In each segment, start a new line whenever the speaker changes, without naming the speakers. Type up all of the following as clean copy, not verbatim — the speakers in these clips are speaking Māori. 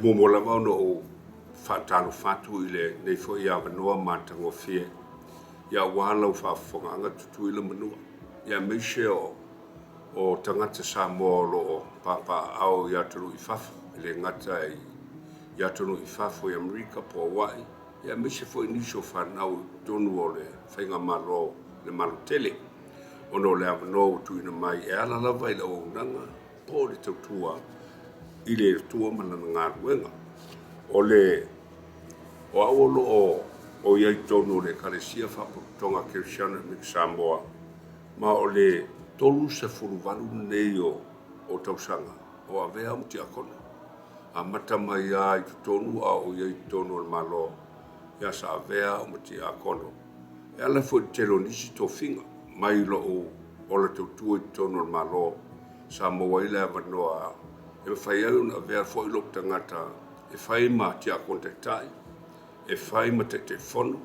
momo lava ona o whaatalo whatu i le nei fo ia wanoa mātango fie. Ia wālau whaafonga tutu i le manua. Ia meise o tangata Samoa lo o papa au ia tonu i whafu. Le ngata ia tonu i whafu i Amerika po Hawaii. Ia meise fo i niso whanau tonu o le whainga malo le malutele. Ono le avanoa tu ina mai e ala lava i le o unanga po le tautua i le tua manana ngā ruenga. O awolo o iai tonu le kalesia whapatonga Kirisiana Mik Samoa. Ma o le tolu se furuvalu nei o tausanga. O avea mti akona. A mata mai a i tonu a o iai tonu al malo. Ia sa avea o mti akono. E ala fo telo nisi tofinga. Mai lo o le tautua i tonu al malo. Samoa ile avanoa. E whai au na avea fo i lok tangata. E whai ma tia kontaktai. E whai ma te fono.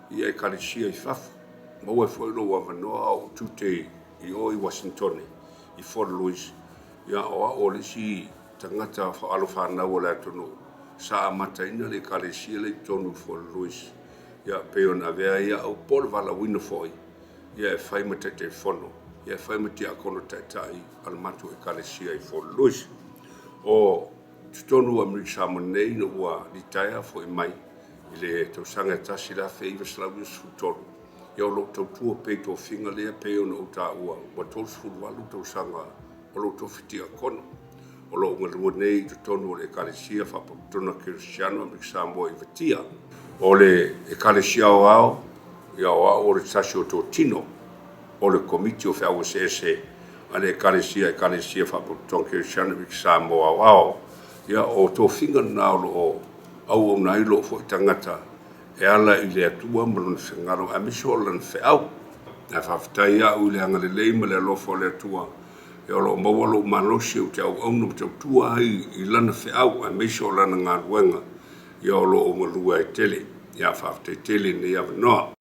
Ia e karisia i whafu. Mau e fo i lo avanoa o tute i o i Washington. I Fort Louis. Ia o le si tangata alo whanau o le atonu. Sa amata ina le karisia le tonu Fort Louis. Ia peo na avea ia au pole vala wina foi. Ia e whai ma te fono. Ia e whai ma tia kono taitai. Almatu e karisia i Fort Louis. O tutonu Amerika Samoa nei no ua litaia fo i mai i le tausanga tasi la feiva slawi sutolu. Ia o lo tautua peito finga lea peo na uta ua wa tolu sulualu tausanga o lo tofitia kono. O lo ungalua nei tutonu o le kalesia whapaputona Kirisiano Amerika Samoa i vatia. O le kalesia o ao, ia o le tasi o tō tino o le komiti o whiawa sese ale kalesia whapaputona Kirisiano Amerika Samoa o ao. Ia o tō finga na o au o nai lo fo tangata e ala i le atua malona whangaro a miso o lan whiau. Na whawhitai a u le anga le leima le alofo le atua. E o lo mawalo malosi o te au auna te tua ai i lana whiau a miso o lana ngā ruenga. Ia o lo o malua e tele. Ia whawhitai tele ni awanoa.